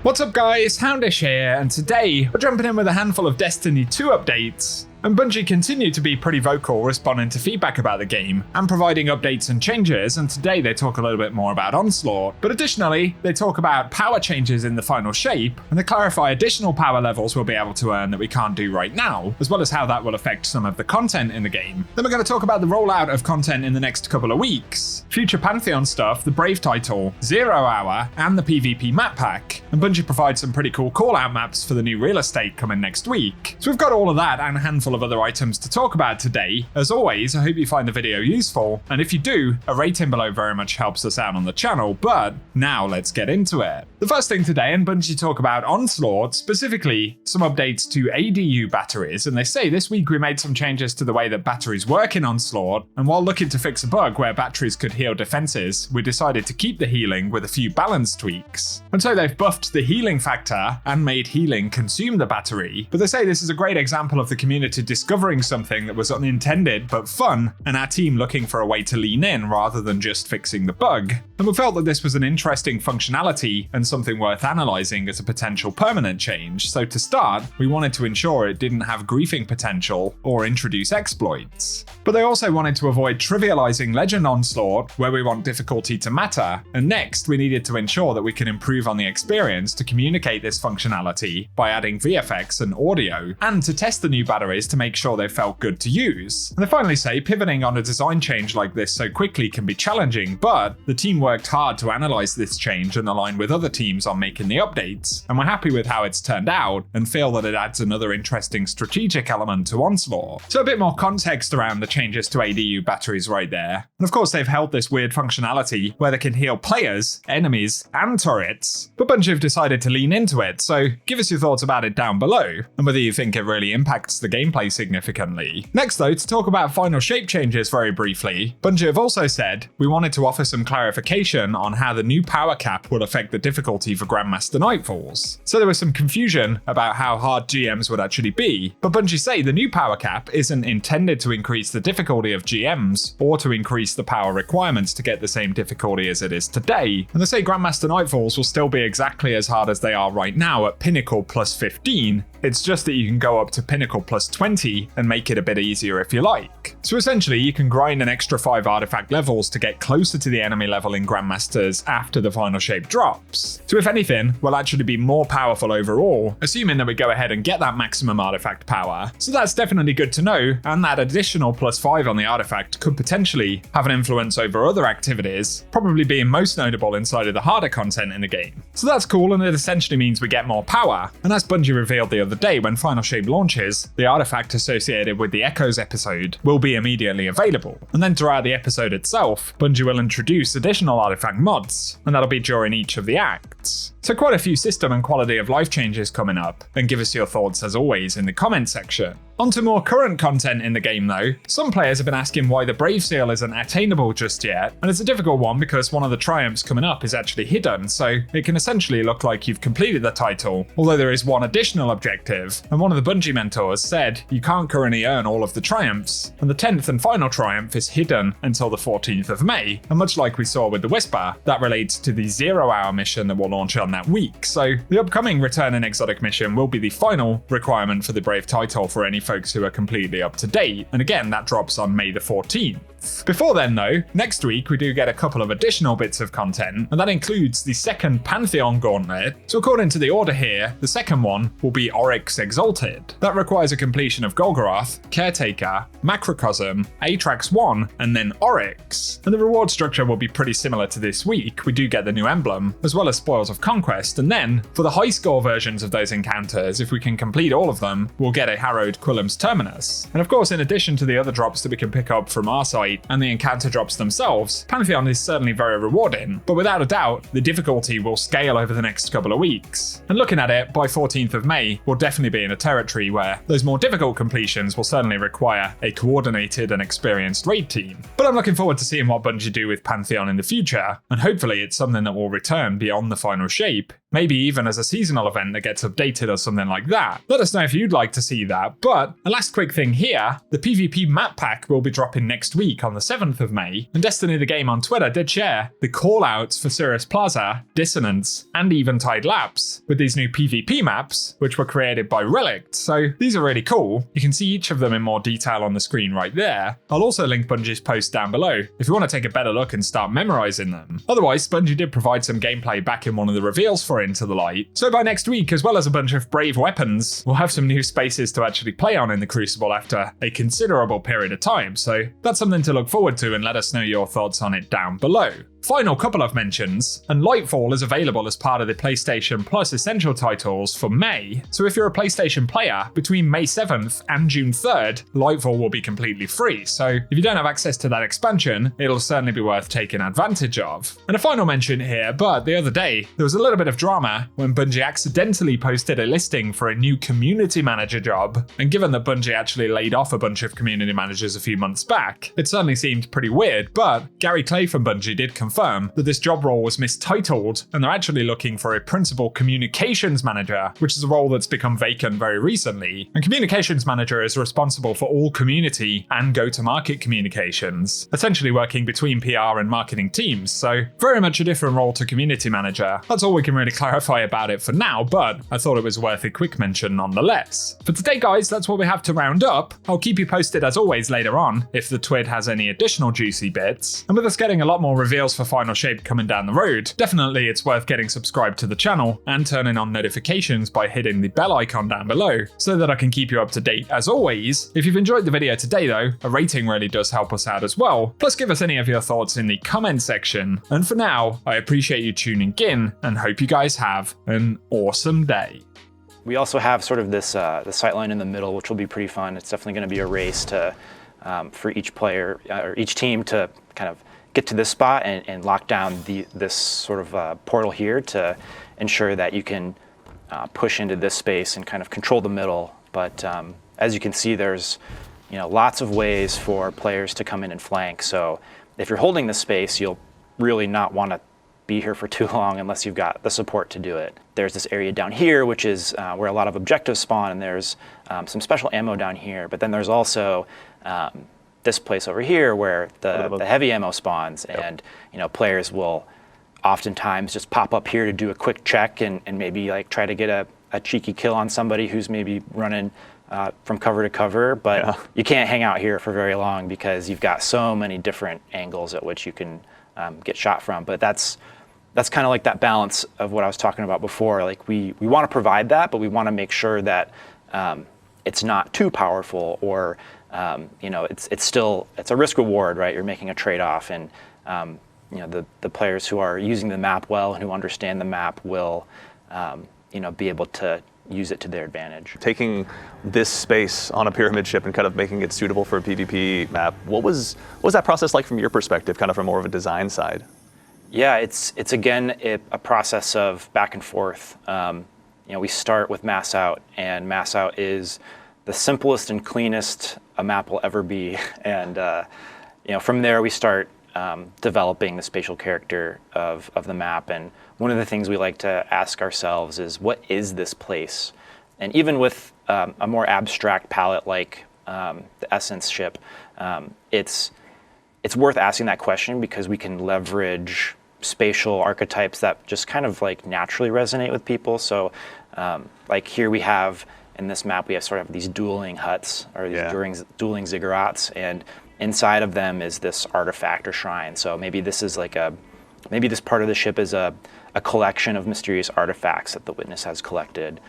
What's up guys, Houndish here, and today we're jumping in with a handful of Destiny 2 updates. And Bungie continue to be pretty vocal responding to feedback about the game and providing updates and changes, and today they talk a little bit more about Onslaught. But additionally, they talk about power changes in the final shape, and they clarify additional power levels we'll be able to earn that we can't do right now, as well as how that will affect some of the content in the game. Then we're going to talk about the rollout of content in the next couple of weeks, future Pantheon stuff, the Brave title, 0 Hour, and the PvP map pack. And Bungie provides some pretty cool call-out maps for the new real estate coming next week. So we've got all of that and a handful of other items to talk about today. As always, I hope you find the video useful, and if you do, a rating below very much helps us out on the channel, but now let's get into it. The first thing today, and Bungie talk about Onslaught, specifically some updates to ADU batteries, and they say this week we made some changes to the way that batteries work in Onslaught, and while looking to fix a bug where batteries could heal defenses, we decided to keep the healing with a few balance tweaks. And so they've buffed the healing factor and made healing consume the battery, but they say this is a great example of the community discovering something that was unintended but fun, and our team looking for a way to lean in rather than just fixing the bug. And we felt that this was an interesting functionality and something worth analysing as a potential permanent change, so to start, we wanted to ensure it didn't have griefing potential or introduce exploits. But they also wanted to avoid trivialising Legend Onslaught, where we want difficulty to matter, and next we needed to ensure that we can improve on the experience to communicate this functionality by adding VFX and audio, and to test the new batteries to make sure they felt good to use. And they finally say pivoting on a design change like this so quickly can be challenging, but the team worked hard to analyse this change and align with other teams on making the updates, and we're happy with how it's turned out and feel that it adds another interesting strategic element to Onslaught. So a bit more context around the changes to ADU batteries right there. And of course they've held this weird functionality where they can heal players, enemies, and turrets, but Bungie have decided to lean into it, so give us your thoughts about it down below, and whether you think it really impacts the gameplay significantly. Next though, to talk about final shape changes very briefly, Bungie have also said we wanted to offer some clarification on how the new power cap will affect the difficulty for Grandmaster Nightfalls. So there was some confusion about how hard GMs would actually be, but Bungie say the new power cap isn't intended to increase the difficulty of GMs or to increase the power requirements to get the same difficulty as it is today, and they say Grandmaster Nightfalls will still be exactly as hard as they are right now at Pinnacle plus 15, it's just that you can go up to Pinnacle plus 20 and make it a bit easier if you like. So essentially you can grind an extra 5 artifact levels to get closer to the enemy level in Grandmasters after the final shape drops. So if anything, we'll actually be more powerful overall, assuming that we go ahead and get that maximum artifact power. So that's definitely good to know, and that additional plus 5 on the artifact could potentially have an influence over other activities, probably being most notable inside of the harder content in the game. So that's cool, and it essentially means we get more power, and as Bungie revealed the other day when Final Shape launches, the artifact associated with the Echoes episode will be immediately available. And then throughout the episode itself, Bungie will introduce additional artifact mods, and that'll be during each of the acts. So quite a few system and quality of life changes coming up, and give us your thoughts as always in the comment section. On to more current content in the game though. Some players have been asking why the Brave Seal isn't attainable just yet, and it's a difficult one because one of the triumphs coming up is actually hidden, so it can essentially look like you've completed the title, although there is one additional objective, and one of the Bungie mentors said you can't currently earn all of the triumphs, and the 10th and final triumph is hidden until the 14th of May, and much like we saw with the Whisper, that relates to the 0 Hour mission that will launch on that week, so the upcoming Return an Exotic mission will be the final requirement for the Brave title for any folks who are completely up to date, and again that drops on May the 14th. Before then though, next week we do get a couple of additional bits of content, and that includes the second Pantheon Gauntlet. So according to the order here, the second one will be Oryx Exalted. That requires a completion of Golgoroth, Caretaker, Macrocosm, Atrax 1, and then Oryx. And the reward structure will be pretty similar to this week. We do get the new emblem, as well as Spoils of Conquest, and then, for the high score versions of those encounters, if we can complete all of them, we'll get a Harrowed Quillam's Terminus. And of course, in addition to the other drops that we can pick up from our site and the encounter drops themselves, Pantheon is certainly very rewarding, but without a doubt, the difficulty will scale over the next couple of weeks. And looking at it, by 14th of May, we'll definitely be in a territory where those more difficult completions will certainly require a coordinated and experienced raid team. But I'm looking forward to seeing what Bungie do with Pantheon in the future, and hopefully it's something that will return beyond the final shape Maybe even as a seasonal event that gets updated or something like that. Let us know if you'd like to see that. But a last quick thing here, the PvP map pack will be dropping next week on the 7th of May, and Destiny the Game on Twitter did share the callouts for Cirrus Plaza, Dissonance, and Eventide Labs with these new PvP maps, which were created by Relic. So these are really cool. You can see each of them in more detail on the screen right there. I'll also link Bungie's post down below if you want to take a better look and start memorizing them. Otherwise, Bungie did provide some gameplay back in one of the reveals for Into the Light. So by next week, as well as a bunch of brave weapons, we'll have some new spaces to actually play on in the Crucible after a considerable period of time. So that's something to look forward to, and let us know your thoughts on it down below. Final couple of mentions, and Lightfall is available as part of the PlayStation Plus Essential titles for May, so if you're a PlayStation player, between May 7th and June 3rd, Lightfall will be completely free, so if you don't have access to that expansion, it'll certainly be worth taking advantage of. And a final mention here, but the other day, there was a little bit of drama when Bungie accidentally posted a listing for a new community manager job, and given that Bungie actually laid off a bunch of community managers a few months back, it certainly seemed pretty weird, but Gary Clay from Bungie did confirm that this job role was mistitled, and they're actually looking for a principal communications manager, which is a role that's become vacant very recently. And communications manager is responsible for all community and go-to-market communications, essentially working between PR and marketing teams, so very much a different role to community manager. That's all we can really clarify about it for now, but I thought it was worth a quick mention nonetheless. For today, guys, that's what we have to round up. I'll keep you posted as always later on if the TWID has any additional juicy bits, and with us getting a lot more reveals for Final Shape coming down the road, definitely it's worth getting subscribed to the channel and turning on notifications by hitting the bell icon down below so that I can keep you up to date as always. If you've enjoyed the video today though, a rating really does help us out as well. Plus give us any of your thoughts in the comment section. And for now, I appreciate you tuning in and hope you guys have an awesome day. We also have sort of this the sightline in the middle, which will be pretty fun. It's definitely going to be a race to for each player or each team to kind of get to this spot and lock down this sort of portal here to ensure that you can push into this space and kind of control the middle. But as you can see, there's lots of ways for players to come in and flank. So if you're holding this space, you'll really not want to be here for too long unless you've got the support to do it. There's this area down here, which is where a lot of objectives spawn, and there's some special ammo down here. But then there's also this place over here where the heavy ammo spawns, and players will oftentimes just pop up here to do a quick check and maybe like try to get a cheeky kill on somebody who's maybe running from cover to cover, but you can't hang out here for very long because you've got so many different angles at which you can get shot from. But that's kind of like that balance of what I was talking about before. Like we want to provide that, but we want to make sure that it's not too powerful, or it's a risk reward, right? You're making a trade-off, and the players who are using the map well and who understand the map will be able to use it to their advantage. Taking this space on a pyramid ship and kind of making it suitable for a PvP map, what was that process like from your perspective, kind of from more of a design side? Yeah, it's again a process of back and forth. We start with mass out, and mass out is the simplest and cleanest a map will ever be. And from there we start developing the spatial character of the map. And one of the things we like to ask ourselves is, what is this place? And even with a more abstract palette like the Essence ship, it's worth asking that question because we can leverage spatial archetypes that just kind of like naturally resonate with people. So like here we have, in this map, we have sort of these dueling huts, or these dueling ziggurats, and inside of them is this artifact or shrine. So maybe this is like maybe this part of the ship is a collection of mysterious artifacts that the witness has collected.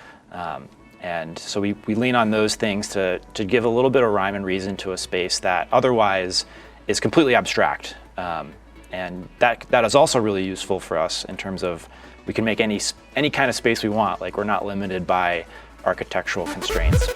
And so we lean on those things to give a little bit of rhyme and reason to a space that otherwise is completely abstract. And that is also really useful for us in terms of we can make any kind of space we want. Like, we're not limited by architectural constraints.